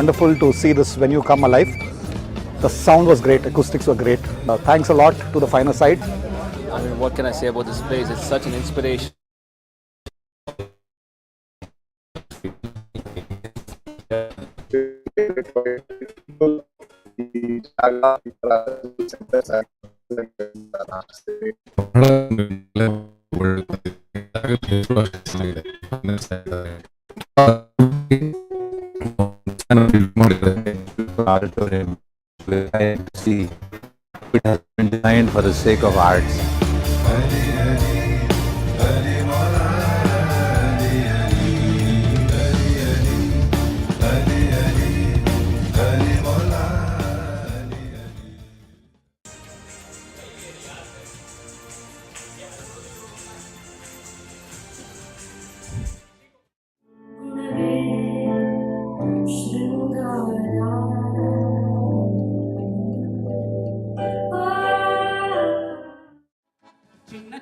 wonderful to see this venue come alive. The sound was great, acoustics were great. Thanks a lot to the Finer Side. I mean, what can I say about this place? It's such an inspiration. Auditorium, see it has been designed for the sake of arts.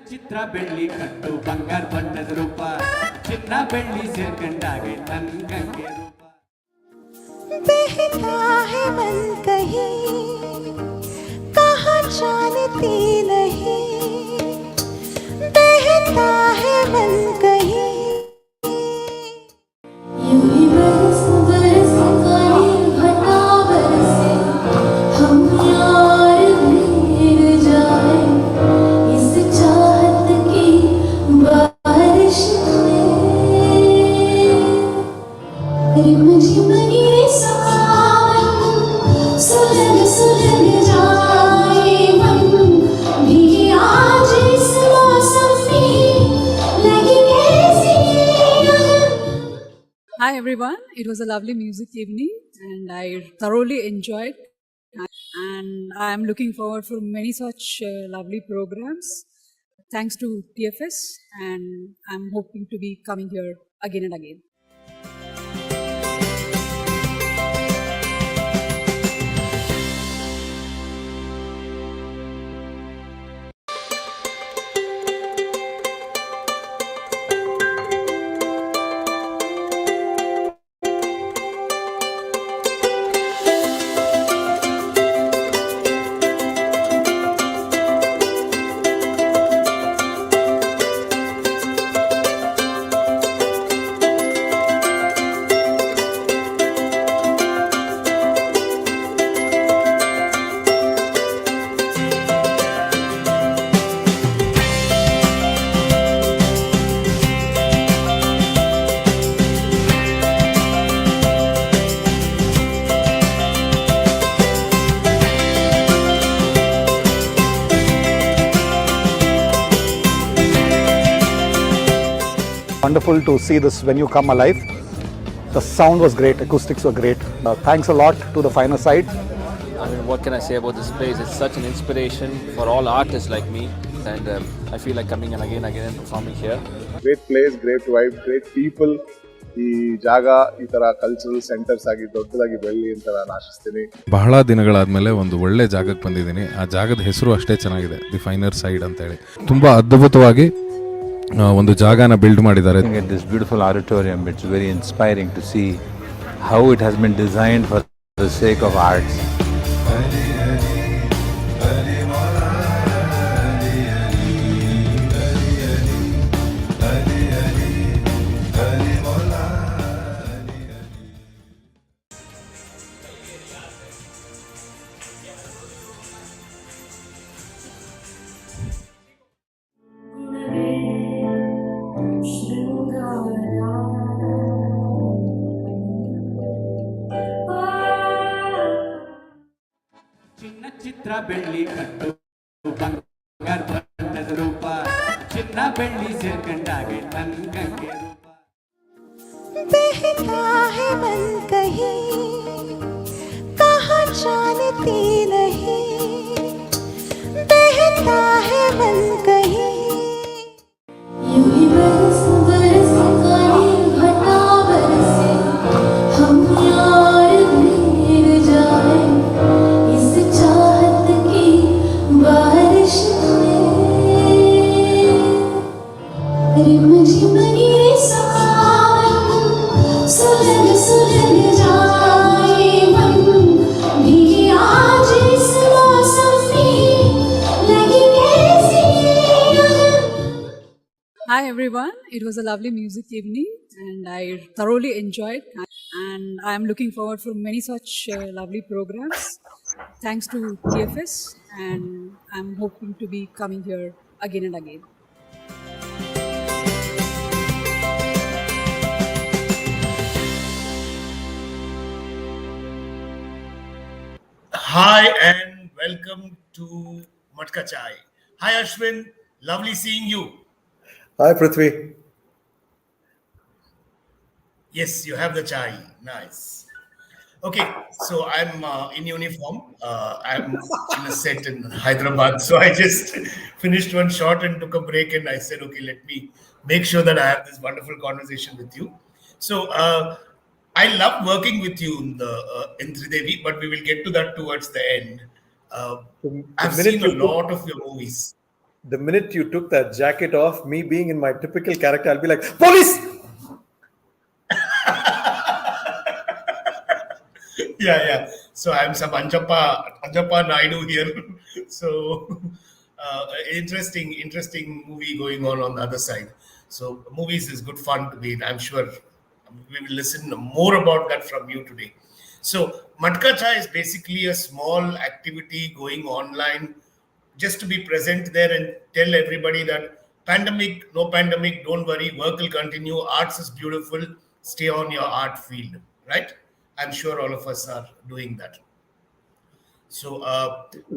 ಚಿತ್ರ ಬೆಳ್ಳಿ ಕಟ್ಟು ಬಂಗಾರ ಬಣ್ಣದ ರೂಪ ಚಿನ್ನ ಬೆಳ್ಳಿ ಸೇರ್ಕೊಂಡಾಗೆ ತನ್ಗಂಗೆ ರೂಪ बहता है मन कहीं कहाँ जानती नहीं बहता है मन कहीं यूं ही बरस बरस कहीं घटा बरसे हम यार भीग जाए इस चाहत की बारिश में रिम झिम गिरे सावन सुलग सुलग जाए मन भी आज इस मौसम में लगी कैसी Hi everyone, it was a lovely music evening and I thoroughly enjoyed and I am looking forward for many such lovely programs. Thanks to TFS and I'm hoping to be coming here again and again. Wonderful to see this venue come alive. The sound was great, acoustics were great. Thanks a lot to the Finer Side. I mean, what can I say about this place? It's such an inspiration for all artists like me, and I feel like coming and again and performing here. Great place, great vibe, great people. ಈ ಜಾಗ ಈ ತರ cultural centres ಆಗಿ ದೊಡ್ಡದಾಗಿ ಬೆಳ್ಳಿ ಅಂತ ನಾನು ಆಶಿಸ್ತೀನಿ. ಬಹಳ ದಿನಗಳಾದ್ಮೇಲೆ ಒಂದು ಒಳ್ಳೆ ಜಾಗಕ್ಕೆ ಬಂದಿದ್ದೀನಿ. ಆ ಜಾಗದ ಹೆಸರು ಅಷ್ಟೇ ಚೆನ್ನಾಗಿದೆ, ದಿ ಫೈನರ್ ಸೈಡ್ ಅಂತ ಹೇಳಿ. ತುಂಬಾ ಅದ್ಭುತವಾಗಿ ಒಂದು ಜಾಗನ ಬಿಲ್ಡ್ ಮಾಡಿದ್ದಾರೆ. This beautiful auditorium, it's very inspiring to see how it has been designed for the sake of arts. ಚಿತ್ರ ಬೆಳ್ಳಿ ಕಟ್ಟು ಬಂಗಾರ ಬಣ್ಣದ ರೂಪ ಚಿನ್ನ ಬೆಳ್ಳಿ ಸೇರ್ಕೊಂಡಾಗೆ ತನ್ಗಂಗೆ ರೂಪ बहता है मन कहीं कहाँ जानती नहीं बहता है मन कहीं यूं ही बरस बरस कहीं घटा बरसे हम यार भीग जाए इस चाहत की बारिश में रिम झिम गिरे सावन सुलग सुलग जाए Hi everyone. It was a lovely music evening and I thoroughly enjoyed, and I'm looking forward for many such lovely programs. Thanks to TFS, and I'm hoping to be coming here again and again. Hi and welcome to Matka Chai. Hi Ashwin, lovely seeing you. Hi, Prithvi. Yes, you have the chai. Nice. Okay, so I'm in uniform. I'm in a set in Hyderabad. So I just finished one shot and took a break. And I said, okay, let me make sure that I have this wonderful conversation with you. So I love working with you in Tridevi, but we will get to that towards the end. The I've minute seen a you took lot of your movies. the minute you took that jacket off, me being in my typical character, I'll be like, police! Yeah. So I'm some Anjappa Naidu here. So interesting movie going on the other side. So movies is good fun to be in. I'm sure we will listen more about that from you today. So Matka Cha is basically a small activity going online just to be present there and tell everybody that pandemic, no pandemic, don't worry, work will continue. Arts is beautiful. Stay on your art field, right? I'm sure all of us are doing that. So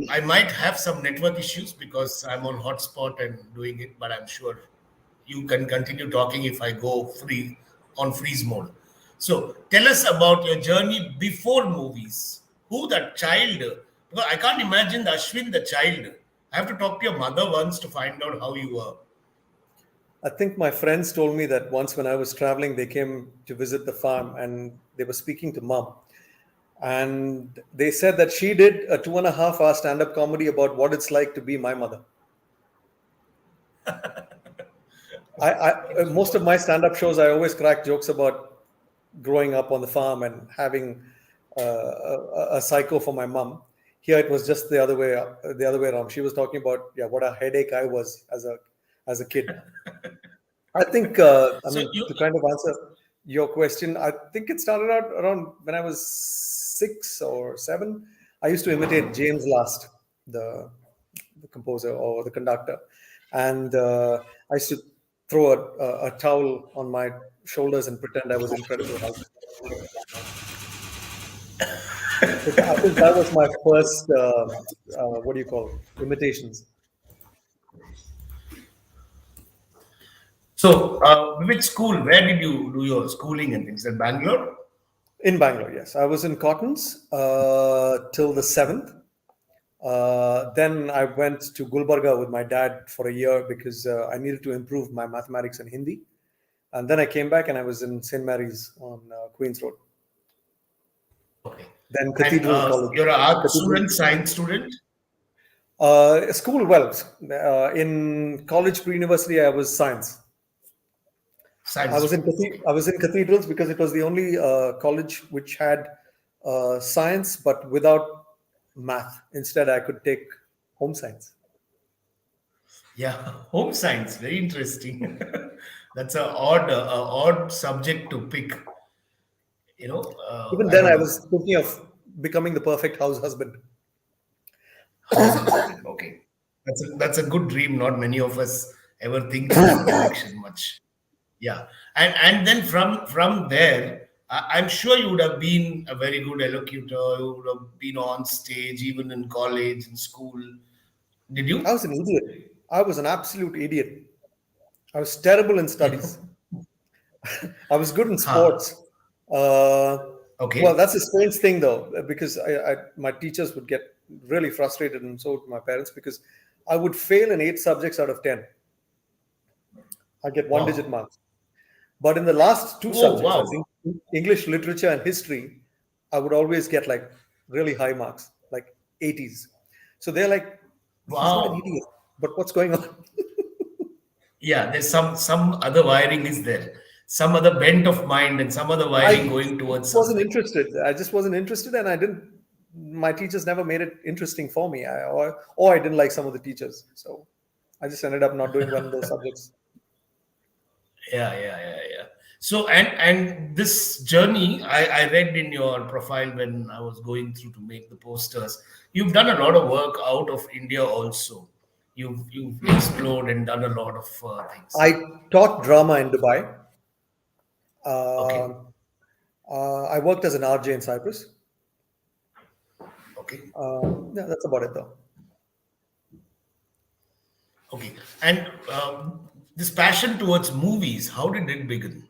I might have some network issues because I'm on hotspot and doing it, but I'm sure you can continue talking if I go free on freeze mode. So tell us about your journey before movies. Who that child? Because I can't imagine the Ashwin the child. I have to talk to your mother once to find out how you were. I think my friends told me that once when I was traveling, they came to visit the farm and they were speaking to mom. And they said that she did a 2.5 hour stand up comedy about what it's like to be my mother. Most of my stand up shows, I always crack jokes about growing up on the farm and having a psycho for my mom. Here it was just the other way around. She was talking about what a headache I was as a kid. I think So you to kind of answer your question, I think it started out around when I was 6 or 7. I used to imitate James Last, the composer or the conductor, and I used to throw a towel on my shoulders and pretend I was Incredible Hulk. I think that was my first what do you call it? Imitations. so which school? Where did you do your schooling and things? In Bangalore? In Bangalore, yes. I was in Cottons till the 7th. Then I went to Gulbarga with my dad for a year because I needed to improve my mathematics and Hindi. And then I came back and I was in St. Mary's on Queens Road. Okay. Then And Cathedral College. you're an art Cathedral- student, science student? School, well, in college pre-university, I was science. Science. I was in Okay. I was in cathedrals because it was the only college which had science but without math. Instead, I could take home science. Yeah, home science, very interesting. That's a odd subject to pick. Even I then, don't I know. was thinking of becoming the perfect house husband. House husband. Okay, that's a good dream. Not many of us ever think in that direction much. Yeah, and then from there, I'm sure you would have been a very good elocutor. You would have been on stage even in college and school. Did I you? was an idiot. I was an absolute idiot. I was terrible in studies. I was good in Huh. sports. Uh, well, Okay. that's a strange thing, though, because my teachers would get really frustrated, and so would my parents, because I would fail in 8 subjects out of 10. I get one-digit Wow. marks. But in the last two Oh subjects, as wow. English, literature, and history, I would always get like really high marks, like 80s. So they're like, he's not an Wow. idiot, but what's going on? Yeah, there's some other wiring is there, some other bent of mind and some other I wiring going towards wasn't something. interested. I just wasn't interested, and I didn't. My teachers never made it interesting for me, or I didn't like some of the teachers, so I just ended up not doing well in those subjects. Yeah. So and this journey, I read in your profile when I was going through to make the posters. You've done a lot of work out of India also. You've explored and done a lot of things. I taught drama in Dubai. Okay. I worked as an RJ in Cyprus. Okay. Yeah, that's about it though. Okay. And this passion towards movies, how did it begin?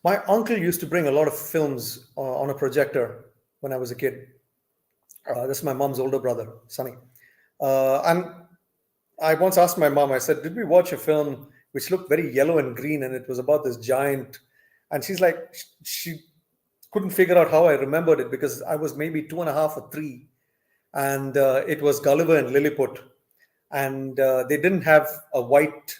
My uncle used to bring a lot of films on a projector when I was a kid. This is my mom's older brother, Sonny. And I once asked my mom, I said, did we watch a film which looked very yellow and green and it was about this giant? And she's like, she couldn't figure out how I remembered it because I was maybe 2.5 or 3. And it was Gulliver and Lilliput. And they didn't have a white,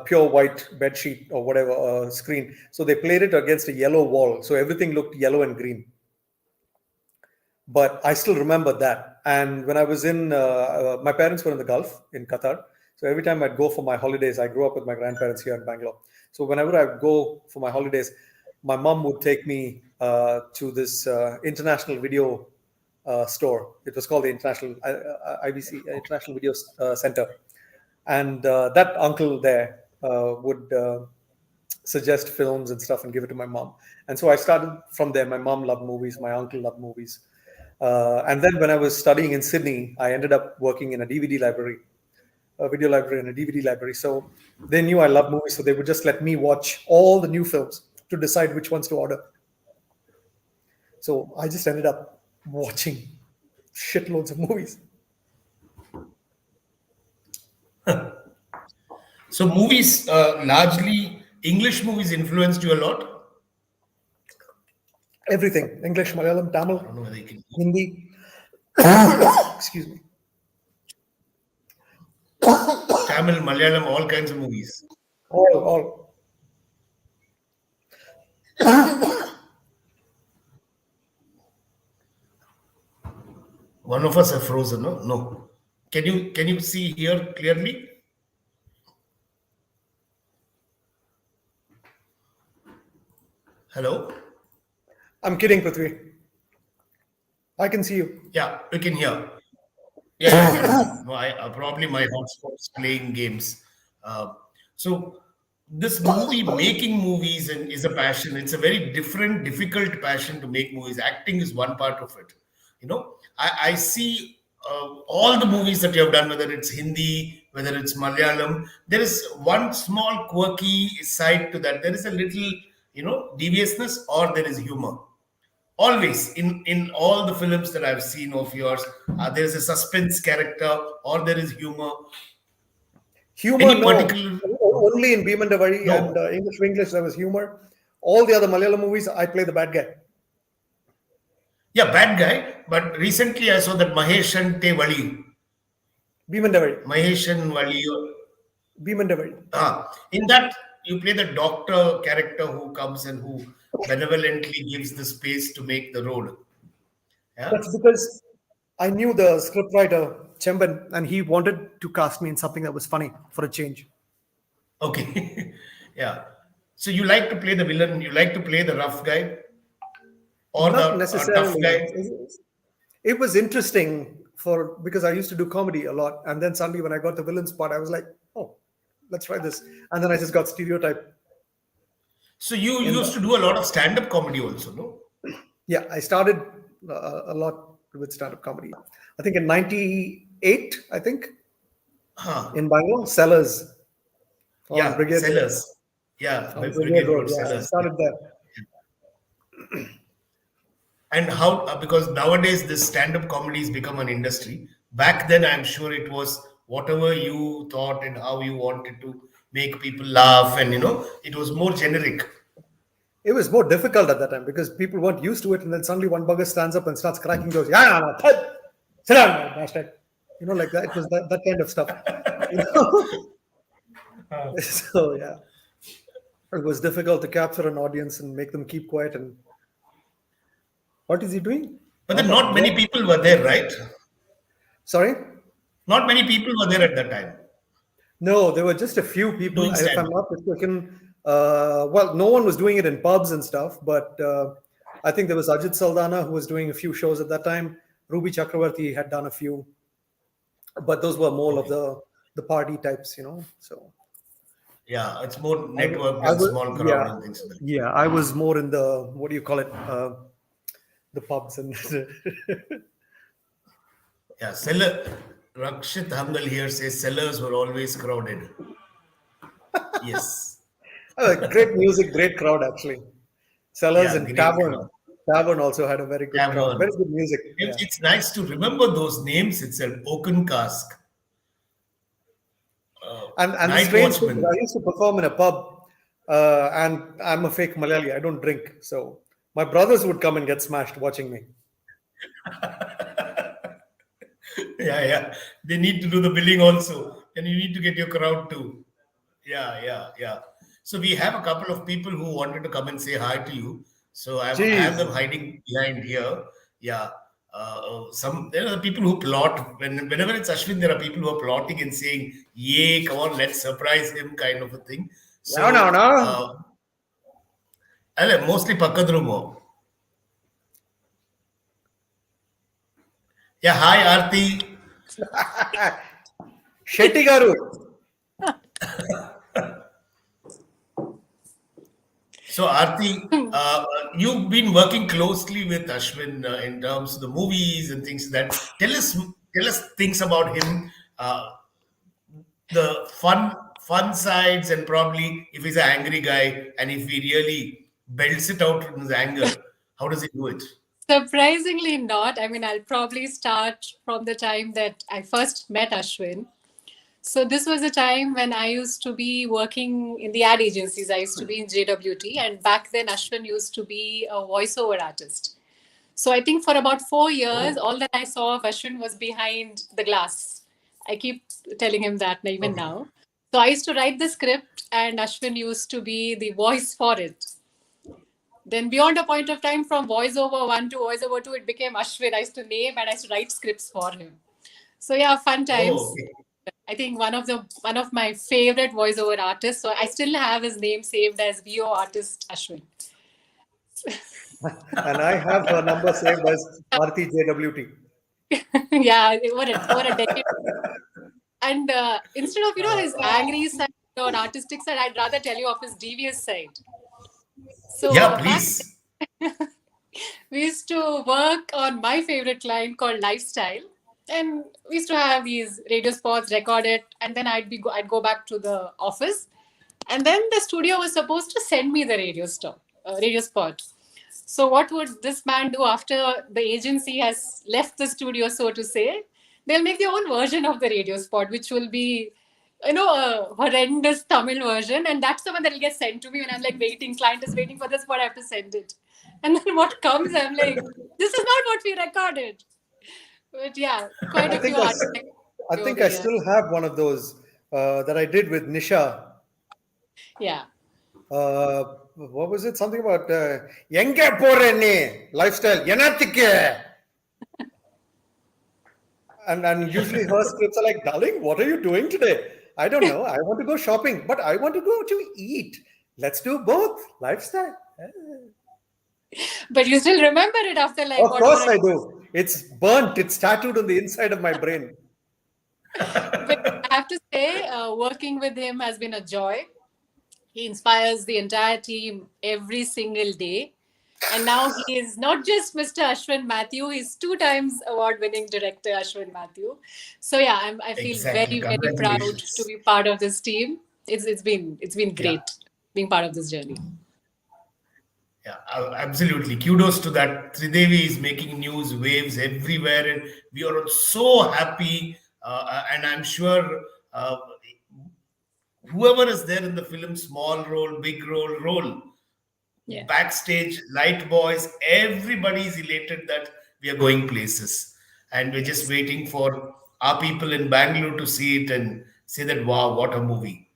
pure white bed sheet or whatever screen. So they played it against a yellow wall. So everything looked yellow and green. But I still remember that. And when I was in, my parents were in the Gulf in Qatar. So every time I'd go for my holidays, I grew up with my grandparents here in Bangalore. So whenever I go for my holidays, my mom would take me to this international video store. It was called the International IVC, International Video Center. And that uncle there would suggest films and stuff and give it to my mom. And so I started from there. My mom loved movies. My uncle loved movies. And then when I was studying in Sydney, I ended up working in a DVD library, a video library and a DVD library. So they knew I loved movies. So they would just let me watch all the new films to decide which ones to order. So I just ended up watching shitloads of movies. So movies, largely English movies influenced you a lot? Everything. English, Malayalam, Tamil, I don't know whether you can. Hindi. Excuse me. Tamil, Malayalam, all kinds of movies. All. One of us have frozen, no? No. Can you see here clearly? Hello? I'm kidding, Prithvi. I can see you. Yeah, we can hear. Yeah. No, probably my hotspot's playing games. So this movie, making movies and is a passion. It's a very different, difficult passion to make movies. Acting is one part of it. You know, I see all the movies that you have done, whether it's Hindi, whether it's Malayalam, there is one small quirky side to that. There is a little, deviousness, or there is humor. Always in all the films that I've seen of yours, there is a suspense character or there is humor. Humor, Any no. particular- Only in Bheeman Davari No. and English for English there was humor. All the other Malayalam movies, I play the bad guy. Yeah, bad guy. But recently I saw that Maheshan Te Vali. Bheeman Davari. Maheshan Vali. Bheeman Davari. In that, you play the doctor character who comes and who benevolently gives the space to make the role. Yeah. That's because I knew the scriptwriter, Chemban, and he wanted to cast me in something that was funny for a change. Okay. Yeah. So you like to play the villain, you like to play the rough guy? Or Not the necessarily. tough guy? It was interesting because I used to do comedy a lot. And then suddenly when I got the villain spot, I was like, oh, let's try this. And then I just got stereotyped. So you used to do a lot of stand-up comedy also, no? Yeah, I started a lot with stand-up comedy. I think in 98, in Bangalore, Sellers. Yeah, Brigade Sellers. Yeah, Brigade Road. Yeah, I Sellers. started there. And how, because nowadays this stand-up comedy has become an industry. Back then, I'm sure it was whatever you thought and how you wanted to make people laugh, and it was more generic. It was more difficult at that time because people weren't used to it, and then suddenly one bugger stands up and starts cracking jokes. Sit down, bastard. Like that. It was that kind of stuff. So yeah, it was difficult to capture an audience and make them keep quiet. And what is he doing? But then not many people were there, right? Sorry? Not many people were there at that time. No, there were just a few people. Doing If I'm stand-up. not mistaken, well, no one was doing it in pubs and stuff, but I think there was Ajit Saldana who was doing a few shows at that time. Ruby Chakravarti had done a few, but those were more of the party types, you know. So Yeah, it's more I networked I and was, small crowd yeah, and things like that. yeah. I was more in the, what do you call it? The pubs and Yeah, cellar. Rakshit Hangal here says cellars were always crowded. Yes. great music, great crowd actually. Sellers Yeah, and great crowd. Tavern also had a very good crowd. Tavern. Very good music. Yeah. It's nice to remember those names itself. Oaken Cask, And the Night strange thing is Watchman. I used to perform in a pub, and I'm a fake Malayali. I don't drink, so my brothers would come and get smashed watching me. Yeah. They need to do the billing also, and you need to get your crowd too. Yeah. So we have a couple of people who wanted to come and say hi to you. So I have them Jeez. hiding behind here. Yeah. There are people who plot whenever it's Ashwin, there are people who are plotting and saying, "Yay, come on, let's surprise him," kind of a thing. No, no, So no. mostly Pakadrumo. Yeah, hi Aarti. Shetty garu. So, Aarti, you've been working closely with Ashwin in terms of the movies and things like that. Tell us things about him, the fun sides, and probably if he's an angry guy and if he really belts it out in his anger, how does he do it? Surprisingly not. I mean, I'll probably start from the time that I first met Ashwin. So this was a time when I used to be working in the ad agencies. I used to be in JWT, and back then Ashwin used to be a voiceover artist. So I think for about 4 years, all that I saw of Ashwin was behind the glass. I keep telling him that even now. So I used to write the script, and Ashwin used to be the voice for it. Then beyond a point of time, from voiceover 1 to voiceover 2, it became Ashwin. I used to name and I used to write scripts for him. So yeah, fun times. Oh, okay. I think one of my favorite voiceover artists. So I still have his name saved as VO artist Ashwin. And I have her number saved as Aarti JWT. Yeah, over a decade. And instead of his angry side or artistic side, I'd rather tell you of his devious side. So Yeah, please. we used to work on my favorite client called Lifestyle, and we used to have these radio spots, record it, and then I'd go back to the office, and then the studio was supposed to send me the radio spot. So what would this man do after the agency has left the studio, so to say? They'll make their own version of the radio spot, which will be a horrendous Tamil version, and that's the one that will get sent to me when I'm like waiting. Client is waiting for this spot, I have to send it. And then what comes, I'm like, this is not what we recorded. But yeah, quite a few artists. I think I still have one of those that I did with Nisha. Yeah. What was it? Something about Yenga Porene lifestyle. Yanatike. And usually her scripts are like, darling, what are you doing today? I don't know. I want to go shopping, but I want to go to eat. Let's do both. Lifestyle. But you still remember it after like. Of course I do. It's burnt. It's tattooed on the inside of my brain. But I have to say, working with him has been a joy. He inspires the entire team every single day. And now he is not just Mr. ASHVIN Mathew, he's 2 times award-winning director ASHVIN Mathew. So yeah, I feel Exactly. very, very proud to be part of this team. It's been great being part of this journey. Yeah, absolutely. Kudos to that. Tridevi is making news waves everywhere, and we are so happy. And I'm sure whoever is there in the film, small role, big role, backstage, light boys, everybody is elated that we are going places, and we're just waiting for our people in Bangalore to see it and say that, wow, what a movie.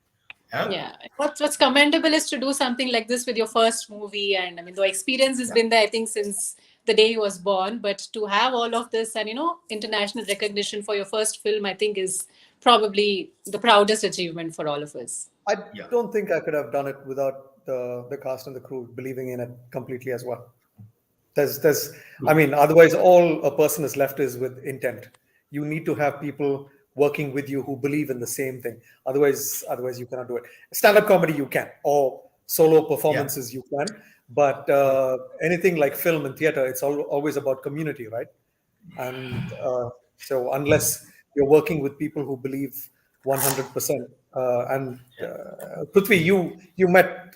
Yeah. What's commendable is to do something like this with your first movie. And I mean, the experience has been there, I think, since the day he was born. But to have all of this and, international recognition for your first film, I think is probably the proudest achievement for all of us. I don't think I could have done it without the cast and the crew believing in it completely as well. Otherwise, all a person is left is with intent. You need to have people working with you who believe in the same thing. Otherwise, you cannot do it. Stand-up comedy, you can, or solo performances, you can. But anything like film and theater, it's always about community, right? And so unless you're working with people who believe 100%, Prithvi, you met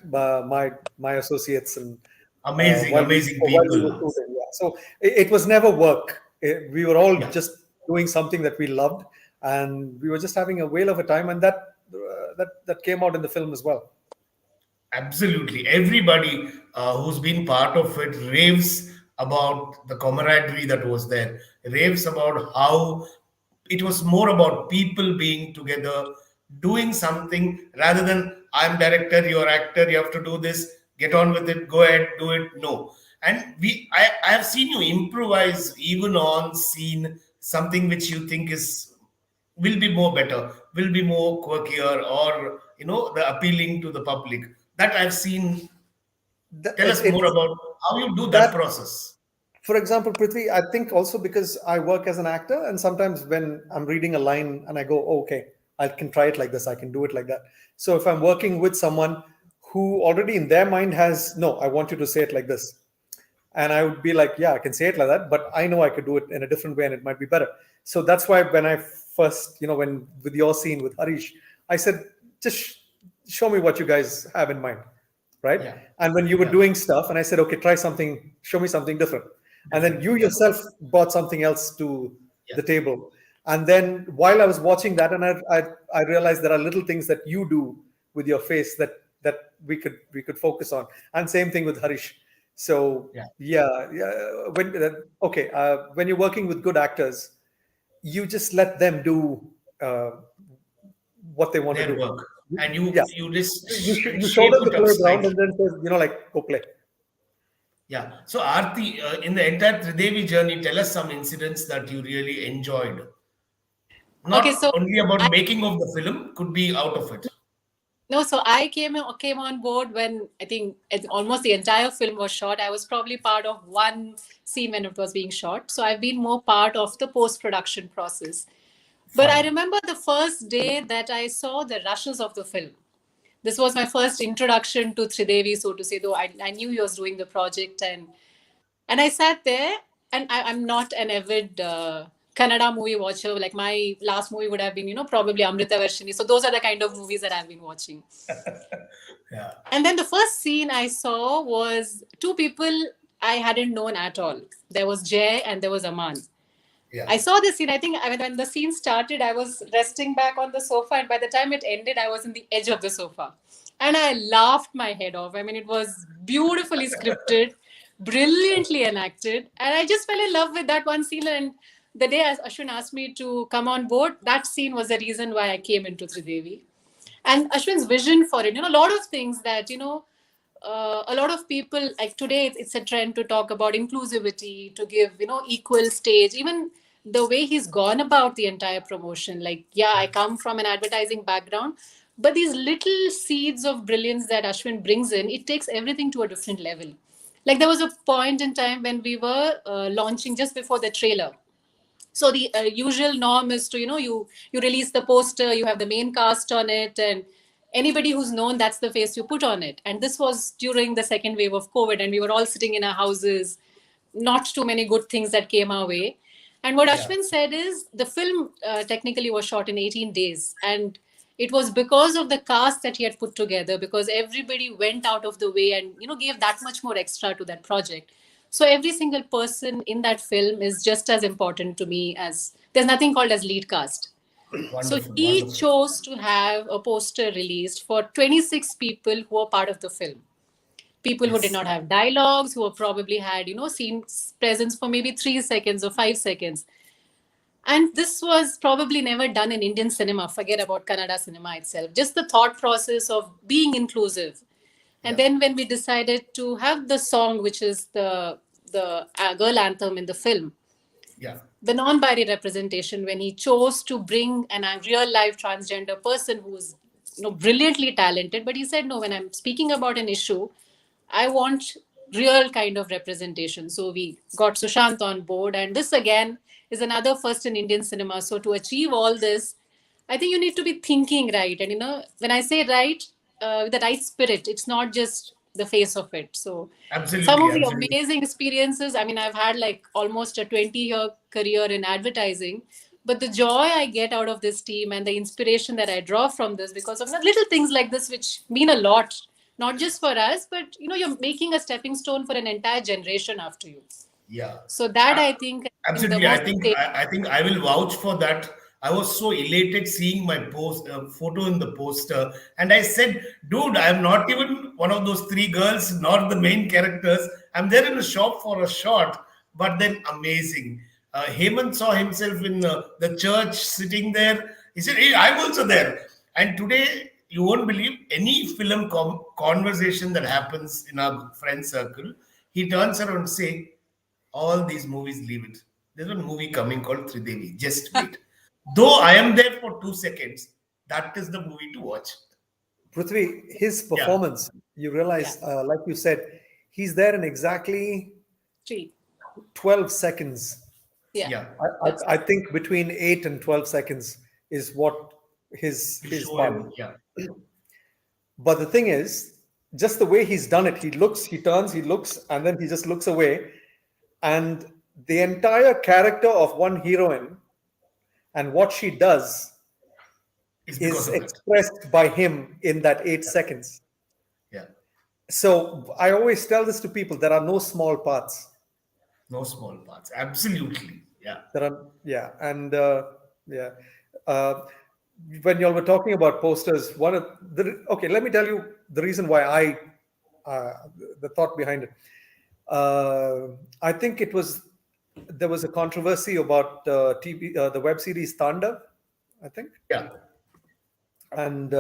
my associates and amazing while we were people. shooting, yeah. So it was never work. We were all just doing something that we loved, and we were just having a whale of a time, and that came out in the film as well. Absolutely. Everybody who's been part of it raves about the camaraderie that was there, raves about how it was more about people being together, doing something rather than I'm director, you're actor, you have to do this, get on with it, go ahead, do it. No. And I have seen you improvise even on scene, something which you think will be more better, will be more quirkier, or the appealing to the public. That I've seen. Tell us more about how you do that process. For example, Prithvi, I think also because I work as an actor, and sometimes when I'm reading a line and I go, oh, okay, I can try it like this, I can do it like that. So if I'm working with someone who already in their mind has, no, I want you to say it like this. And I would be like, yeah, I can say it like that, but I know I could do it in a different way and it might be better. So that's why when I first, when with your scene with Harish, I said, just show me what you guys have in mind. Right. Yeah. And when you were doing stuff and I said, okay, try something, show me something different. And then you yourself brought something else to the table. And then while I was watching that, and I realized there are little things that you do with your face that we could focus on. And same thing with Harish. So when you're working with good actors, you just let them do what they want to do. Work. And you just you show them the playground and then say, go play. Yeah. So Aarti, in the entire Tridevi journey, tell us some incidents that you really enjoyed. Not only about making of the film, could be out of it. No, so I came on board when I think almost the entire film was shot. I was probably part of one scene when it was being shot. So I've been more part of the post-production process. But I remember the first day that I saw the rushes of the film. This was my first introduction to Tridevi, so to say, though I knew he was doing the project. And I sat there, and I'm not an avid Kannada movie watcher. Like my last movie would have been, probably Amrita Varshini. So those are the kind of movies that I've been watching. Yeah. And then the first scene I saw was two people I hadn't known at all. There was Jay and there was Aman. Yeah. I saw this scene. I think when the scene started, I was resting back on the sofa. And by the time it ended, I was in the edge of the sofa. And I laughed my head off. I mean, it was beautifully scripted, brilliantly enacted. And I just fell in love with that one scene. And the day Ashwin asked me to come on board, that scene was the reason why I came into Tridevi. And Ashwin's vision for it, a lot of things that, a lot of people, like today, it's a trend to talk about inclusivity, to give, equal stage, even the way he's gone about the entire promotion. Like, I come from an advertising background, but these little seeds of brilliance that Ashwin brings in, it takes everything to a different level. Like there was a point in time when we were launching just before the trailer. So the usual norm is to, you release the poster, you have the main cast on it, and anybody who's known, that's the face you put on it. And this was during the second wave of COVID, and we were all sitting in our houses, not too many good things that came our way. And what Ashwin said is the film technically was shot in 18 days. And it was because of the cast that he had put together, because everybody went out of the way and, gave that much more extra to that project. So every single person in that film is just as important to me as, there's nothing called as lead cast. So he chose to have a poster released for 26 people who were part of the film. People who did not have dialogues, who probably had, scene presence for maybe 3 seconds or 5 seconds. And this was probably never done in Indian cinema. Forget about Kannada cinema itself. Just the thought process of being inclusive. And then when we decided to have the song, which is the girl anthem in the film, Yeah. the non-binary representation, when he chose to bring a real life transgender person who's brilliantly talented, but he said, no, when I'm speaking about an issue, I want real kind of representation. So we got Sushant on board, and this again is another first in Indian cinema. So to achieve all this, I think you need to be thinking right. And when I say right, with the right spirit, it's not just the face of it. So some Absolutely, of the absolutely. amazing experiences, I mean, I've had like almost a 20-year career in advertising, but the joy I get out of this team and the inspiration that I draw from this because of little things like this, which mean a lot, not just for us, but you're making a stepping stone for an entire generation after you. Yeah. So that I think in the Absolutely. most I think I will vouch for that. I was so elated seeing my photo in the poster, and I said, "Dude, I'm not even one of those three girls, nor the main characters. I'm there in a shop for a shot." But then, amazing. Hemant saw himself in the church sitting there. He said, "Hey, I'm also there." And today, you won't believe any film conversation that happens in our friend circle. He turns around and say, all these movies, leave it. There's one movie coming called Tridevi. Just wait. Though I am there for 2 seconds, that is the movie to watch. Prithvi, his performance, you realize, like you said, he's there in exactly 12 seconds. Yeah. I think between 8 and 12 seconds is what his part. Yeah. But the thing is, just the way he's done it, he looks, he turns, he looks, and then he just looks away. And the entire character of one heroine and what she does is expressed by him in that 8 seconds. Yeah. So I always tell this to people: there are no small parts. No small parts. Absolutely. Yeah. There are, yeah, and yeah. When y'all were talking about posters, okay, let me tell you the reason why the thought behind it. I think there was a controversy about the web series Tanda, I think. Yeah. And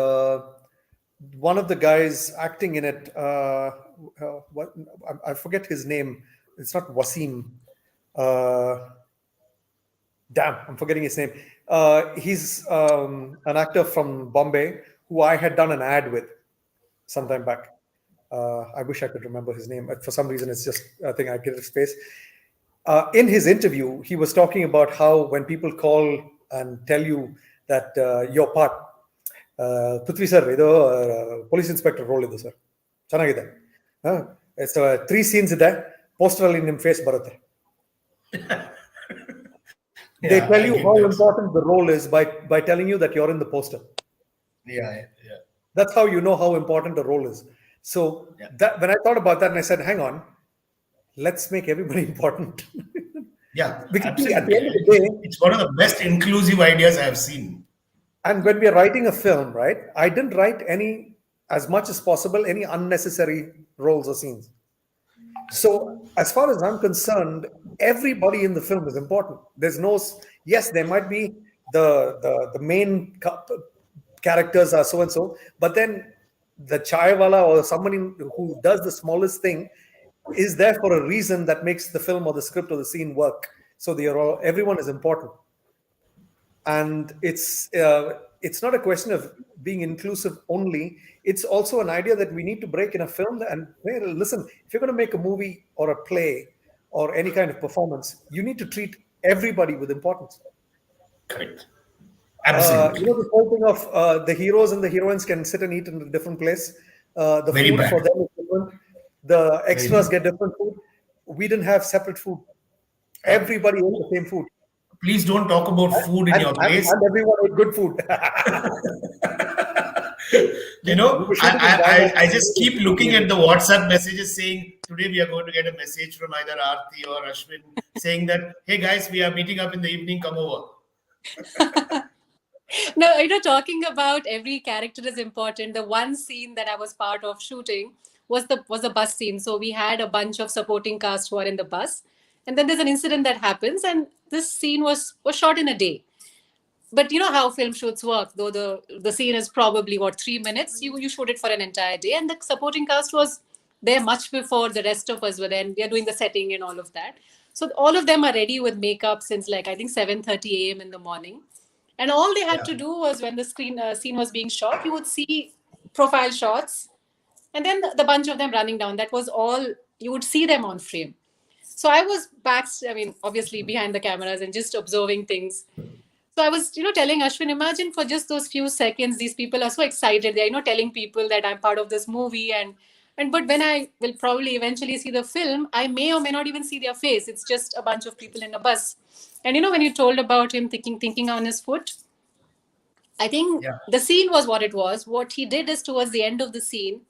one of the guys acting in it, what I forget his name. It's not Wasim. Damn, I'm forgetting his name. He's an actor from Bombay who I had done an ad with sometime back. I wish I could remember his name. For some reason, it's just, I think I get his face. In his interview, he was talking about how when people call and tell you that your part, Prithvi sir, police inspector role idu sir. Chanagide. It's 3 scenes ide, poster alli nim face barutte. They tell you how important the role is by telling you that you're in the poster. Yeah. That's how you know how important the role is. So that when I thought about that, and I said, hang on, let's make everybody important. Yeah, because absolutely. At the end of the day, it's one of the best inclusive ideas I have seen. And when we are writing a film, right, I didn't write as much as possible, any unnecessary roles or scenes. So as far as I'm concerned, everybody in the film is important. There's no, yes, there might be the main characters are so and so, but then the chaiwala or somebody who does the smallest thing is there for a reason that makes the film or the script or the scene work. So everyone is important. And it's not a question of being inclusive only. It's also an idea that we need to break in a film. And listen, if you're going to make a movie or a play or any kind of performance, you need to treat everybody with importance. Correct. Absolutely. The whole thing of the heroes and the heroines can sit and eat in a different place. The Very food bad. for them is different. The extras get different food. We didn't have separate food. Everybody ate the same food. Please don't talk about food in your place. And everyone ate good food. I just keep looking at the WhatsApp messages saying, today we are going to get a message from either Aarti or Ashwin saying that, hey guys, we are meeting up in the evening, come over. No, talking about every character is important. The one scene that I was part of shooting was the bus scene. So we had a bunch of supporting cast who are in the bus. And then there's an incident that happens, and this scene was shot in a day. But you know how film shoots work, though the scene is probably what, 3 minutes, you shoot it for an entire day, and the supporting cast was there much before the rest of us were there, and we are doing the setting and all of that. So all of them are ready with makeup since like I think 7:30 a.m. in the morning, and all they had to do was when the scene was being shot, you would see profile shots, and then the bunch of them running down. That was all you would see them on frame. So I was I mean, obviously behind the cameras and just observing things. So I was, telling Ashwin, imagine for just those few seconds, these people are so excited. They're, telling people that I'm part of this movie, and but when I will probably eventually see the film, I may or may not even see their face. It's just a bunch of people in a bus. And when you told about him thinking on his foot, I think the scene was what it was. What he did is towards the end of the scene,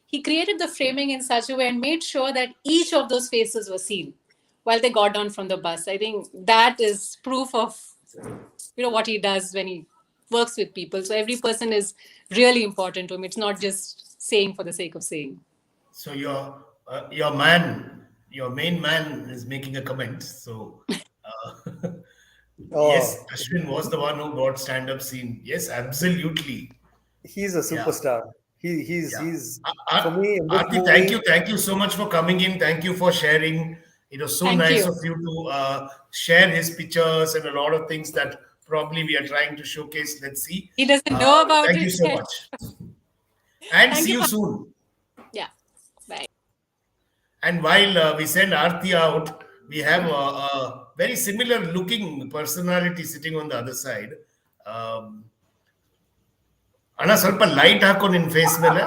he created the framing in such a way and made sure that each of those faces were seen while they got down from the bus. I think that is proof of what he does when he works with people. So every person is really important to him. It's not just saying for the sake of saying. So your main man is making a comment. So yes, Ashwin was the one who got stand-up scene. Yes, absolutely. He's a superstar. He's for me. Aarti, thank you so much for coming in. Thank you for sharing. It was so nice of you to share his pictures and a lot of things that probably we are trying to showcase. Let's see. He doesn't know about it. Thank you so much. And see you soon. Yeah. Bye. And while we send Aarti out, we have a very similar looking personality sitting on the other side. Anna, ಸ್ವಲ್ಪ light ಹಾಕೋ ನಿನ್ face ಮೇಲೆ.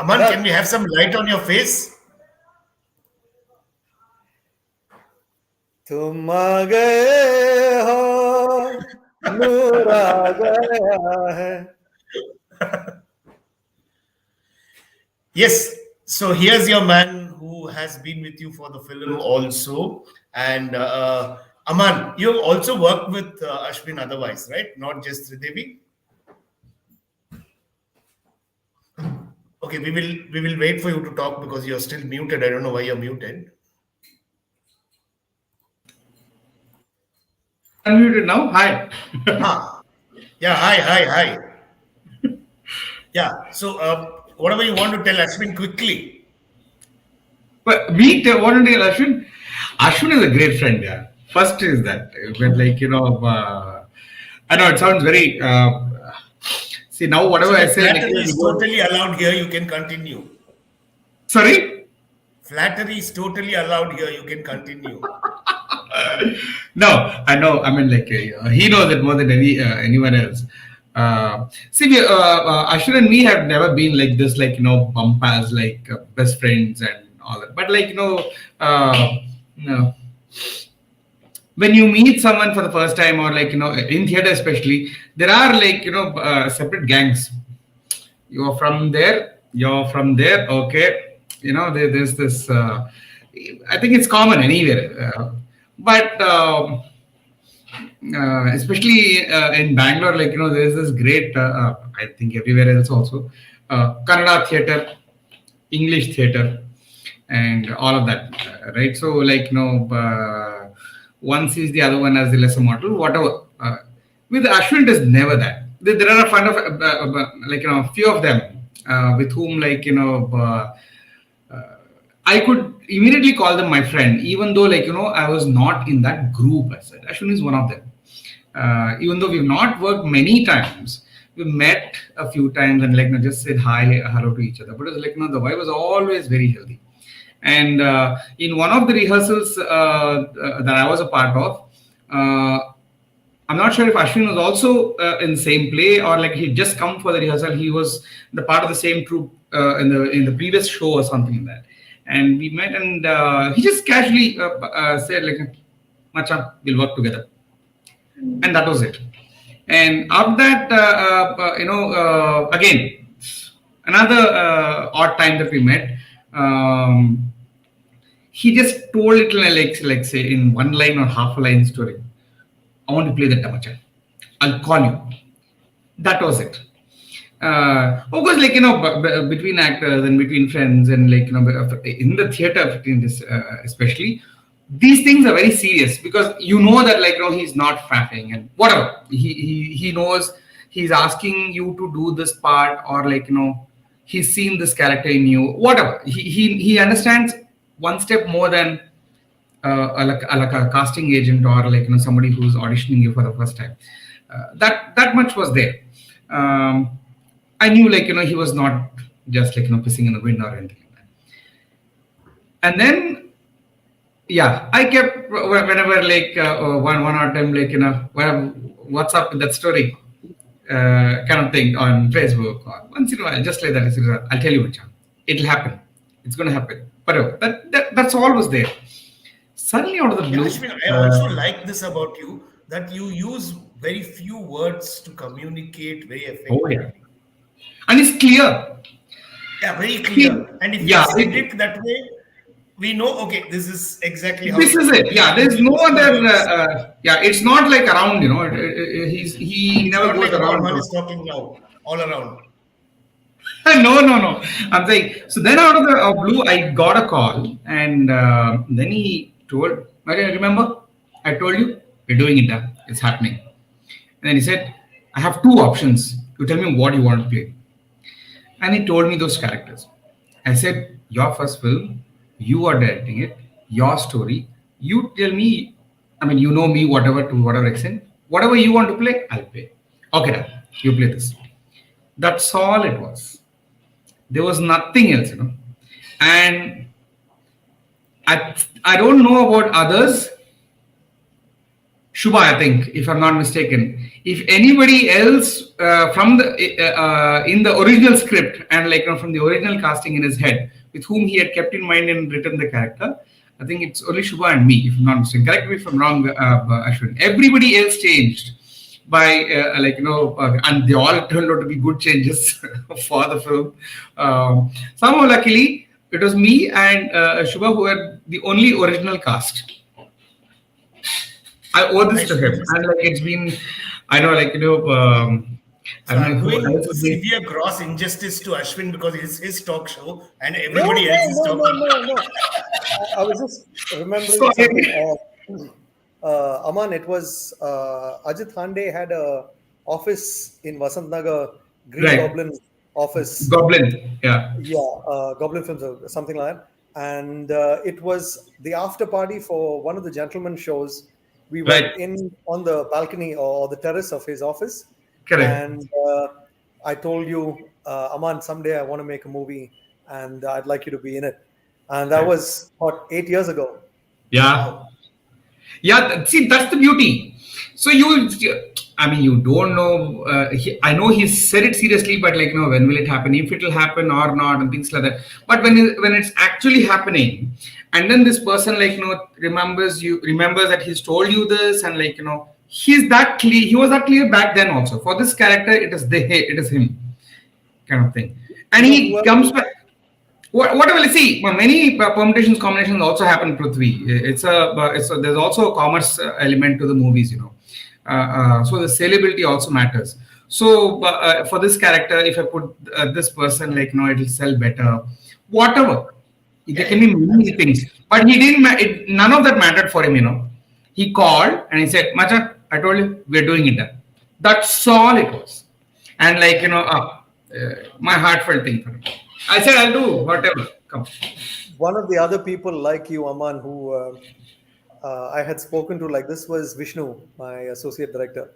Aman, can we have some light on your face? तुम आ गए हो, नूर आ गया है. Yes, so here's your man who has been with you for the film also. And Aman, you also worked with Ashwin otherwise, right? Not just Sridevi? Okay, we will wait for you to talk because you're still muted. I don't know why you're muted. Unmuted now. Hi. Yeah. Hi. Yeah. So whatever you want to tell Ashwin quickly. But want to tell Ashwin. Ashwin is a great friend. Yeah. First is that, but I know it sounds very. See now, whatever I say, flattery is totally allowed here. You can continue. Sorry. Flattery is totally allowed here. You can continue. No, I know. I mean, he knows it more than anyone else. See, Ashwin and me have never been like this, bump as best friends and all that. But when you meet someone for the first time, or in theater especially, there are separate gangs. You're from there. Okay, there's this. I think it's common anywhere. But especially in Bangalore, there's this great, I think everywhere else also, Kannada theatre, English theatre, and all of that, right? So, one sees the other one as the lesser mortal, whatever. With Ashwin, it is never that. There are a fun of, few of them with whom, I could immediately call them my friend, even though I was not in that group. I said Ashwin is one of them. Even though we've not worked many times, we met a few times and just said hi, hello to each other. But it was the vibe was always very healthy. And in one of the rehearsals that I was a part of, I'm not sure if Ashwin was also in the same play or he'd just come for the rehearsal. He was the part of the same troupe in the previous show or something like that. And we met, and he just casually said, Macha, we'll work together. And that was it. And after that, again, another odd time that we met, he just told it say in one line or half a line story. I want to play that Macha. I'll call you. That was it. Of course, like between actors and between friends, and like in the theater, especially, these things are very serious because you know that like he's not fapping and whatever. He knows he's asking you to do this part, or like he's seen this character in you. Whatever, he understands one step more than like a casting agent, or like somebody who's auditioning you for the first time. That much was there. I knew like he was not just like pissing in the wind or anything like that. And then yeah, I kept whenever like one or time like well, what's up with that story kind of thing on Facebook, or once in a while, just like that. I'll tell you, Macha, it'll happen. It's gonna happen. But that's all was there. Suddenly out of the blue. Ashwin, I also like this about you, that you use very few words to communicate very effectively. Oh yeah, and it's clear. Yeah, very clear. And if you said it that way, we know, okay, this is exactly how. This is it. Yeah, there's no other. Yeah, it's not like around. He never goes like around. One is talking now, all around. No. I'm saying. So then out of the blue, I got a call, and then he told. Remember, I told you we're doing it. It's happening. And then he said, I have two options. You tell me what you want to play. And he told me those characters. I said, your first film, you are directing it, your story. You tell me, I mean, you know me, whatever to whatever extent. Whatever you want to play, I'll play. Okay, then, you play this. That's all it was. There was nothing else, And I don't know about others. Shubha, I think, if I'm not mistaken, if anybody else from the in the original script and like from the original casting in his head, with whom he had kept in mind and written the character, I think it's only Shubha and me, if I'm not mistaken. Correct me if I'm wrong, Ashwin. Everybody else changed by and they all turned out to be good changes for the film. Somehow, luckily, it was me and Shubha who were the only original cast. I owe this to him, and like it's been, I know, like I'm doing severe gross injustice to Ashwin because it's his talk show and everybody else is talking. No. I was just remembering something. Aman, it was Ajit Hande had a office in Vasant Nagar, Green Goblin office. Goblin, yeah. Yeah, Goblin Films or something like that. And it was the after party for one of the gentleman shows. We were in on the balcony or the terrace of his office. Correct. And I told you, Aman, someday I want to make a movie and I'd like you to be in it. And that was, 8 years ago. Yeah. Yeah, see, that's the beauty. So you don't know. I know he said it seriously, but like, when will it happen? If it will happen or not, and things like that. But when it's actually happening, and then this person remembers that he's told you this, and he's that clear. He was that clear back then also. For this character, it is him, kind of thing. And he comes back. Whatever, see, many permutations, combinations also happen, Prithvi. There's also a commerce element to the movies, so the saleability also matters. So for this character, if I put this person, it'll sell better. Whatever, there can be many things. But he didn't. None of that mattered for him. He called and he said, "Macha, I told you we're doing it." That's all it was. And my heartfelt thing for him. I said, I'll do whatever. Come. One of the other people like you, Aman, who I had spoken to like this was Vishnu, my associate director.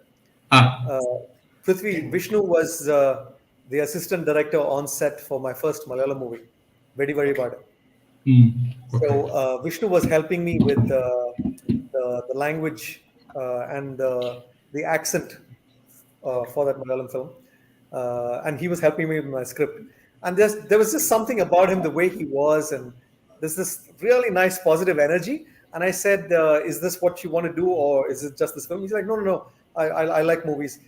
Prithvi, Vishnu was the assistant director on set for my first Malayalam movie, Vedi Varibada. So Vishnu was helping me with the language and the accent for that Malayalam film. And he was helping me with my script. And there was just something about him, the way he was, and there's this really nice positive energy. And I said, is this what you want to do, or is it just this film? He's like, no, I like movies.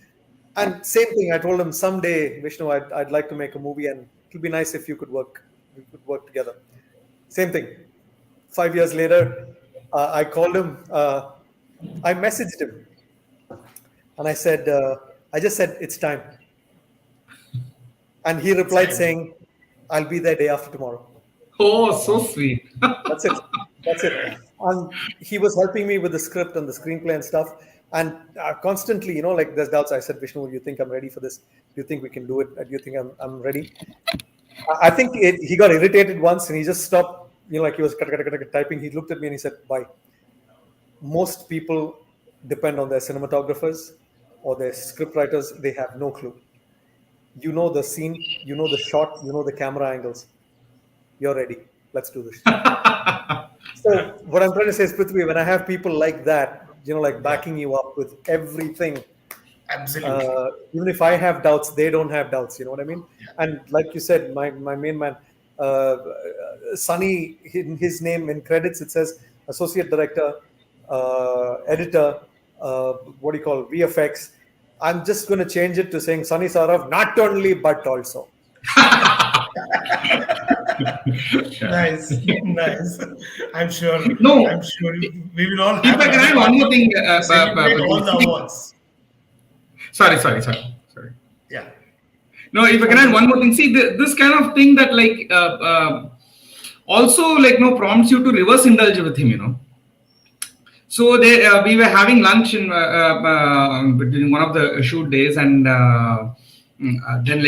And same thing, I told him, someday, Vishnu, I'd like to make a movie, and it'll be nice if we could work together. Same thing. 5 years later, I called him, I messaged him, and I said, I just said, it's time. And he replied saying, "I'll be there day after tomorrow." Oh, so sweet. That's it. That's it. And he was helping me with the script and the screenplay and stuff. And constantly, like there's doubts. I said, "Vishnu, do you think I'm ready for this? Do you think we can do it? Do you think I'm ready?" I think he got irritated once and he just stopped, like he was typing. He looked at me and he said, "Bye." Most people depend on their cinematographers or their script writers. They have no clue. You know the scene, you know the shot, you know the camera angles. You're ready. Let's do this. So what I'm trying to say is, Prithvi, when I have people like that, like backing you up with everything, Absolutely. even if I have doubts, they don't have doubts. You know what I mean? Yeah. And like you said, my main man, Sunny, in his name in credits, it says associate director, editor, VFX. I'm just going to change it to saying Sunny Saraf, not only, but also. Nice, nice. I'm sure. No, I'm sure we will all. If I can add one more thing, celebrate all the awards. Sorry. Yeah. No, if I can add one more thing, see this kind of thing that also prompts you to reverse indulge with him, So we were having lunch in during one of the shoot days, and then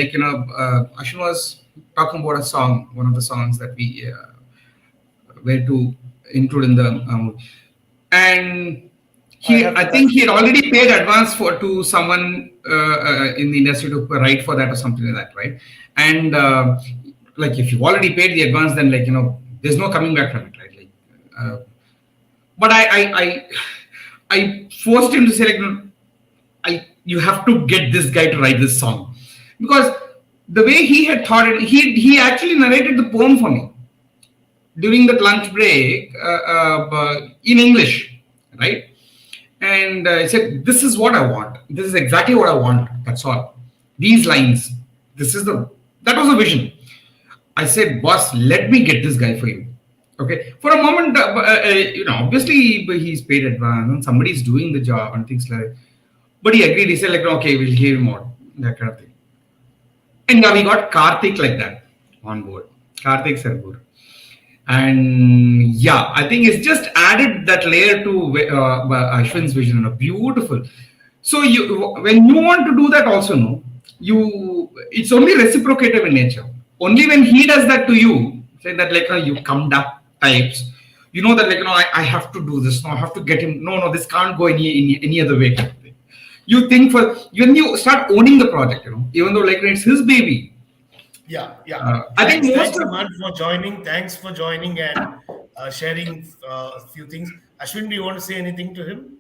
Ashwin was talking about a song, one of the songs that we were to include in the movie, and I think he had already paid advance to someone in the industry to write for that or something like that, right? And if you've already paid the advance, then there's no coming back from it, right? But I forced him to say you have to get this guy to write this song, because the way he had thought it, he actually narrated the poem for me during that lunch break in English, right? And he said, "This is what I want. This is exactly what I want. That's all. These lines. That was a vision." I said, "Boss, let me get this guy for you." Okay. For a moment, obviously he's paid advance and somebody's doing the job and things like that. But he agreed. He said, "Okay, we'll hear him out." That kind of thing. And now we got Karthik like that on board. Karthik Sarbur. And yeah, I think it's just added that layer to Ashwin's vision. Beautiful. So when you want to do that also, it's only reciprocative in nature. Only when he does that to you, say that you come up types, that I have to do this. No, I have to get him. No, this can't go any other way. Kind of thing. You think when you start owning the project, even though it's his baby. Yeah. I think thanks Aman for joining. Thanks for joining and sharing a few things. Ashwin, do you want to say anything to him?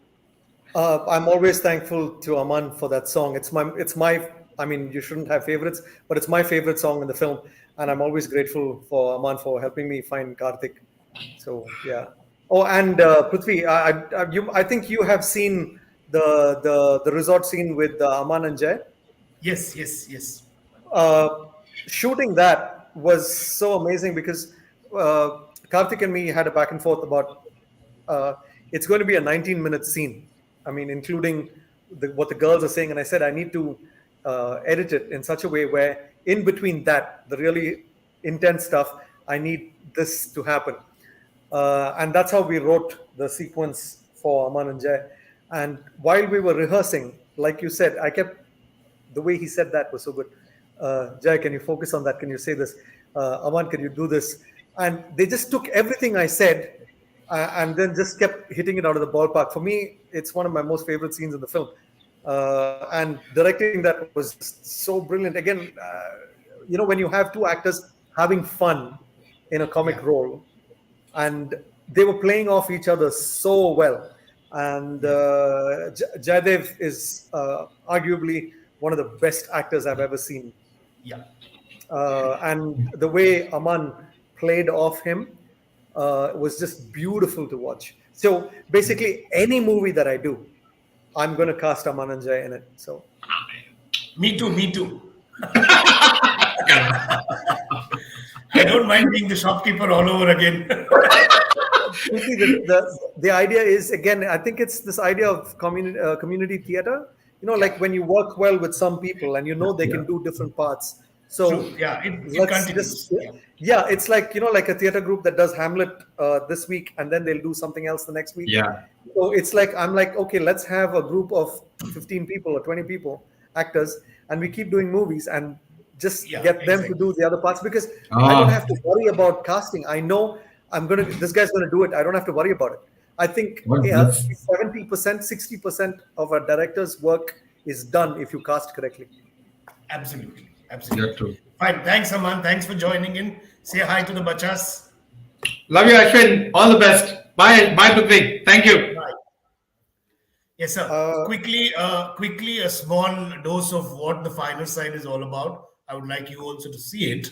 I'm always thankful to Aman for that song. It's my. I mean, you shouldn't have favorites, but it's my favorite song in the film, and I'm always grateful for Aman for helping me find Karthik. So yeah. Oh, and Prithvi, I think you have seen the resort scene with Aman and Jay. Yes. Shooting that was so amazing because Karthik and me had a back and forth about it's going to be a 19-minute scene. I mean, including what the girls are saying, and I said I need to edit it in such a way where in between that, the really intense stuff, I need this to happen, and that's how we wrote the sequence for Aman and Jay. And while we were rehearsing, like you said, I kept the way he said that was so good. Jay, can you focus on that? Can you say this? Aman, can you do this? And they just took everything I said and then just kept hitting it out of the ballpark. For me, it's one of my most favorite scenes in the film. And directing that was so brilliant. Again, when you have two actors having fun in a comic role, and they were playing off each other so well. And Jaydev is arguably one of the best actors I've ever seen. Yeah. And the way Aman played off him was just beautiful to watch. So basically, any movie that I do, I'm going to cast Aman and Jay in it. So, me too. I don't mind being the shopkeeper all over again. The idea is, again, I think it's this idea of community theater. Like when you work well with some people and they can do different parts, So True. Yeah, it let's continues. just yeah, it's like like a theater group that does Hamlet this week, and then they'll do something else the next week. Yeah. So it's like I'm like, okay, let's have a group of 15 people or 20 people, actors, and we keep doing movies and just Yeah, get them to exactly. do the other parts, because I don't have to worry about casting. I know this guy's gonna do it. I don't have to worry about it. I think What this? 70%, 60% of a director's work is done if you cast correctly. Absolutely. Yeah, Absolutely. true. Fine. Thanks, Aman. Thanks for joining in. Say hi to the bachas. Love you, Ashwin. All the best. Bye. Bye, Prithvi. Thank you. Bye. Yes, sir. Quickly, a small dose of what the final side is all about. I would like you also to see it.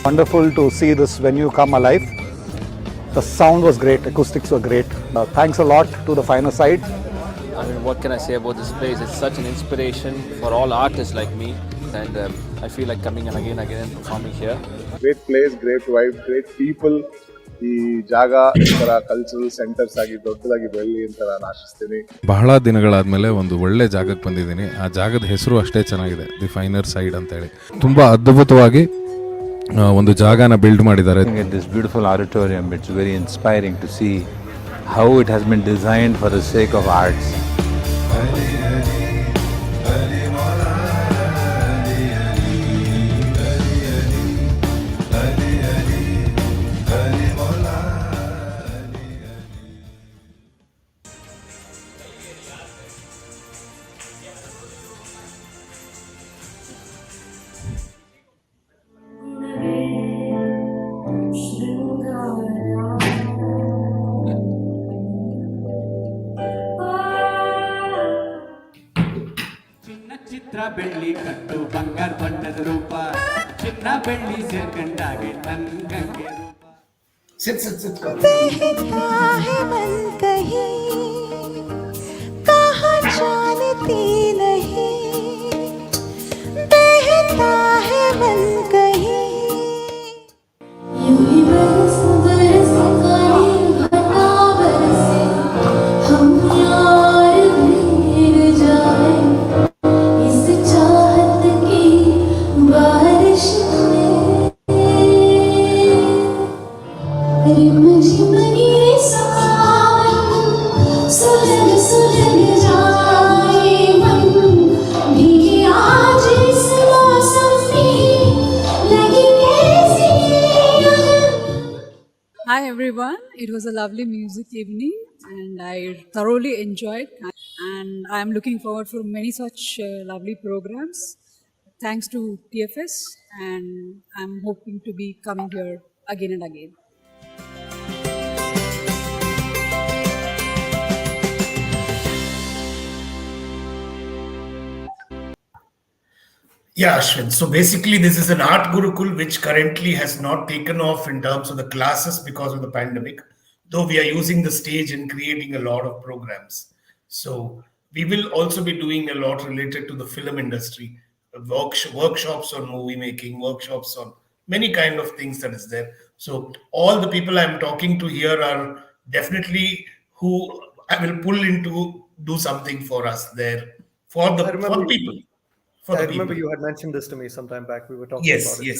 Wonderful to see this venue come alive. The sound was great, acoustics were great. Thanks a lot to the final side. I mean, what can I say about this place? It's such an inspiration for all artists like me, and I feel like coming and again and performing here. Great place, great vibe, great people. ಈ ಜಾಗ ಈ ತರ cultural centres ಆಗಿ ದೊಡ್ಡದಾಗಿ ಬೆಳಲಿ ಅಂತ ನಾನು ಆಶಿಸ್ತೀನಿ. ಬಹಳ ದಿನಗಳಾದ್ಮೇಲೆ ಒಂದು ಒಳ್ಳೆ ಜಾಗಕ್ಕೆ ಬಂದಿದ್ದೀನಿ. ಆ ಜಾಗದ ಹೆಸರು ಅಷ್ಟೇ ಚೆನ್ನಾಗಿದೆ, ದಿ ಫೈನರ್ ಸೈಡ್ ಅಂತೇಳಿ. ತುಂಬಾ ಅದ್ಭುತವಾಗಿ ಒಂದು ಜಾಗನ ಬಿಲ್ಡ್ ಮಾಡಿದ್ದಾರೆ. This beautiful auditorium, it's very inspiring to see how it has been designed for the sake of arts. ಚಿತ್ರ ಬೆಳ್ಳಿ ಕಟ್ಟು ಬಂಗಾರ ಬಣ್ಣದ ರೂಪ ಚಿನ್ನ ಬೆಳ್ಳಿ ಸೇರ್ಕಂಡಾಗೆ ತನ್ನಂಗೆ ರೂಪ बहता है मन कहीं कहाँ जानती नहीं बहता है मन कहीं यूं ही बरस बरस काली घटा बरसे हम यार भीग जाए इस चाहत की बारिश में रिमझिम गिरे सावन सुलग सुलग जाए मन भीगे आज इस मौसम में लगी कैसी Hi everyone, it was a lovely music evening and I thoroughly enjoyed, and I am looking forward for many such lovely programs. Thanks to TFS, and I'm hoping to be coming here again and again. Yeah, Ashwin. So basically, this is an art gurukul which currently has not taken off in terms of the classes because of the pandemic, though we are using the stage and creating a lot of programs. So we will also be doing a lot related to the film industry, workshops on movie making, workshops on many kind of things that is there. So all the people I'm talking to here are definitely who I will pull into do something for us there for the people. I remember you had mentioned this to me sometime back. We were talking about it.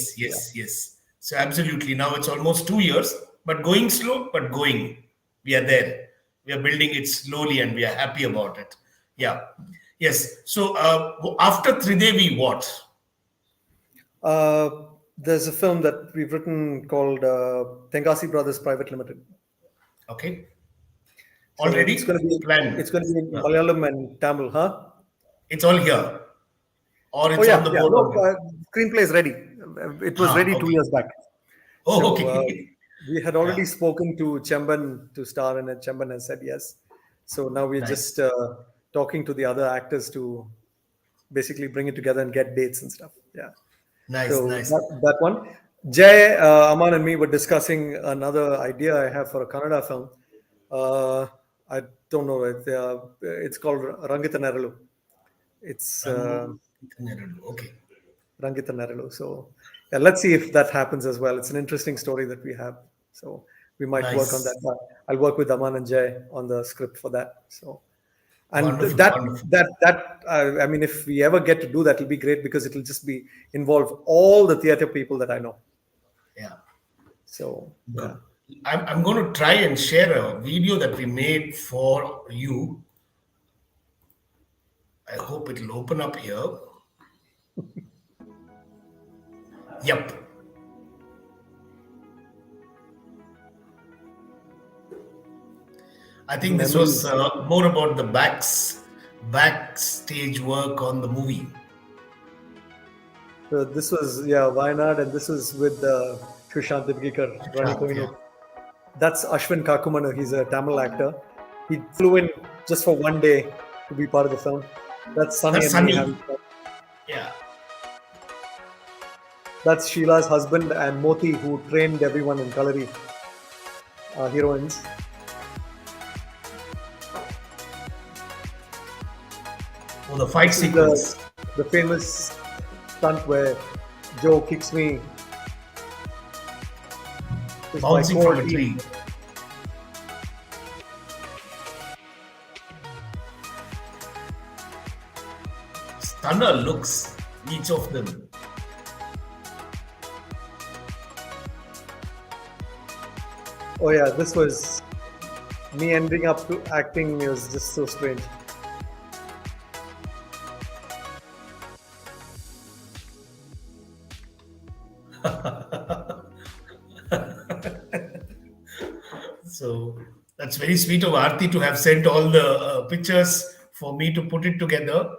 Yes. So absolutely. Now it's almost 2 years, but going slow, but going. We are there. We are building it slowly and we are happy about it. Yeah. Yes. So after Tridevi, what? There's a film that we've written called Tengasi Brothers Private Limited. Okay. Already it's going to be planned. in Malayalam and Tamil, huh? It's all here, or Oh it's yeah, on the yeah. board No, already. screenplay is ready. It was ready 2 Okay. years back. Oh, So okay. we had already Yeah. spoken to Chemban to star in it. Chemban has said yes. So now we're Nice. just talking to the other actors to basically bring it together and get dates and stuff. Yeah. Nice, So nice. that one. Jay, Aman, and me were discussing another idea I have for a Kannada film. I don't know. It's called Rangita Neralu. It's Okay. Rangita Neralu. So yeah, let's see if that happens as well. It's an interesting story that we have. So we might work on Nice. that. I'll work with Aman and Jay on the script for that. So and Wonderful, that wonderful. I mean, if we ever get to do that, it'll be great because it'll just be involve all the theater people that I know. Yeah. So Good. I'm going to try and share a video that we made for you. I hope it'll open up here. Yep. I think this was more about the backstage work on the movie. So this was Wayanad, and this was with Sushant Divgikar, Rani Kohinur. That's ASHVIN Kakumanu. He's a Tamil actor. He flew in just for one day to be part of the film. That's Sunny. Yeah. That's Sheila's husband and Moti, who trained everyone in Kalari. Heroines. Oh, the fight sequence. The famous stunt where Joe kicks me. Bouncing from a tree. Stunner looks, each of them. Oh yeah, this was me ending up to acting. It was just so strange. So that's very sweet of Aarti to have sent all the pictures for me to put it together.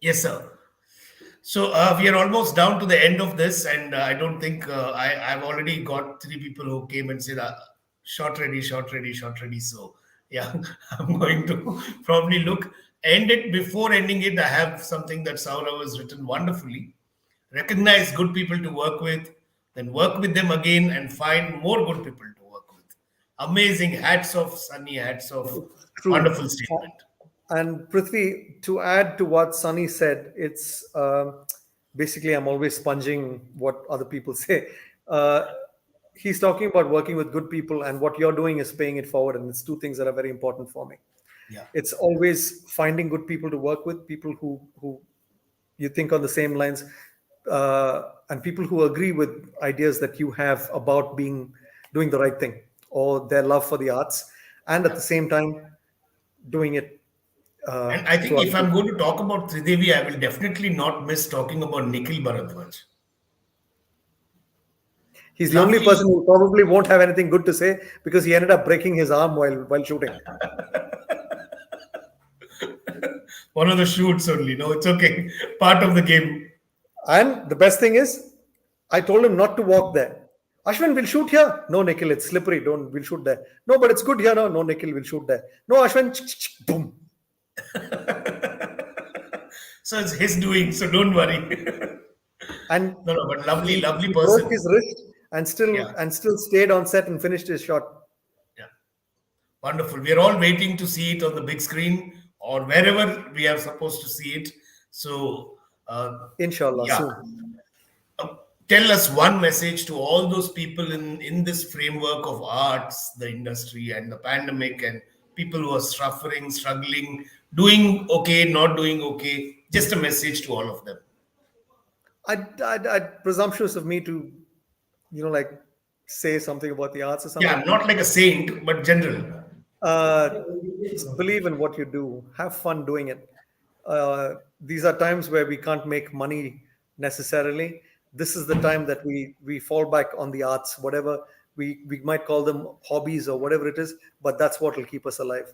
Yes, sir. So we are almost down to the end of this, and I don't think I've already got 3 people who came and said, shot ready, shot ready, shot ready. So yeah, I'm going to probably end it. Before ending it, I have something that Saurav has written wonderfully. Recognize good people to work with, then work with them again and find more good people to work with. Amazing. Hats off, Sunny. Hats off. True. Wonderful statement. And Prithvi, to add to what Sunny said, it's basically I'm always sponging what other people say. He's talking about working with good people, and what you're doing is paying it forward. And it's 2 things that are very important for me. Yeah. It's always finding good people to work with, people who you think on the same lines, and people who agree with ideas that you have about doing the right thing or their love for the arts, and at the same time doing it. And I think if I'm going to talk about Tridevi, I will definitely not miss talking about Nikhil Bharadwaj. He's the only person who probably won't have anything good to say because he ended up breaking his arm while shooting. One of the shoots only. No, it's okay. Part of the game. And the best thing is, I told him not to walk there. ASHVIN, we'll shoot here. No, Nikhil, it's slippery. We'll shoot there. No, but it's good here. No, Nikhil, we'll shoot there. No, ASHVIN, boom. So it's his doing, so don't worry. And no, but lovely person. Broke his wrist and still stayed on set and finished his shot. Yeah, wonderful. We are all waiting to see it on the big screen or wherever we are supposed to see it. So, inshallah, yeah. soon. Tell us one message to all those people in this framework of arts, the industry, and the pandemic, and people who are suffering, struggling, doing okay, not doing okay. Just a message to all of them. I'd presumptuous of me to, say something about the arts or something. Yeah, not like a saint, but general. Believe in what you do. Have fun doing it. These are times where we can't make money necessarily. This is the time that we fall back on the arts, whatever We might call them hobbies or whatever it is, but that's what will keep us alive.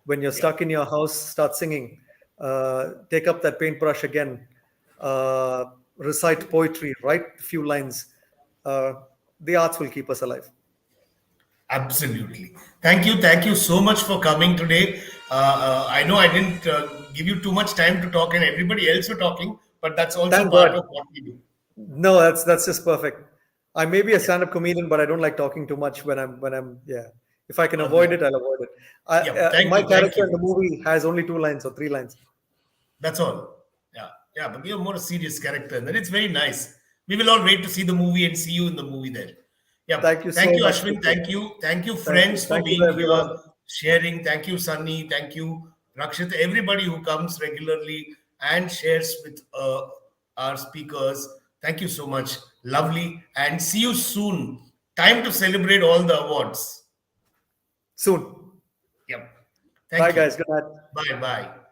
When you're stuck in your house, start singing, take up that paintbrush again, recite poetry, write a few lines. The arts will keep us alive. Absolutely. Thank you so much for coming today. I know I didn't give you too much time to talk, and everybody else were talking, but that's also Thank part God. of what we do. No, that's just perfect. I may be a stand-up comedian, but I don't like talking too much when I'm yeah. If I can avoid it, I'll avoid it. My Thank character you. in the movie has only 2 lines or 3 lines. That's all. Yeah, but you're more a serious character, and it's very nice. We will all wait to see the movie and see you in the movie there. Yeah, Thank you so thank you, much. Ashwin. Thank you, Thank you. friends, for Thank you, being here, everyone. sharing. Thank you, Sunny. Thank you, Rakshit. Everybody who comes regularly and shares with our speakers. Thank you so much. Lovely, and see you soon. Time to celebrate all the awards. Soon. Yep. Bye, Thank you. guys. Good night. Bye.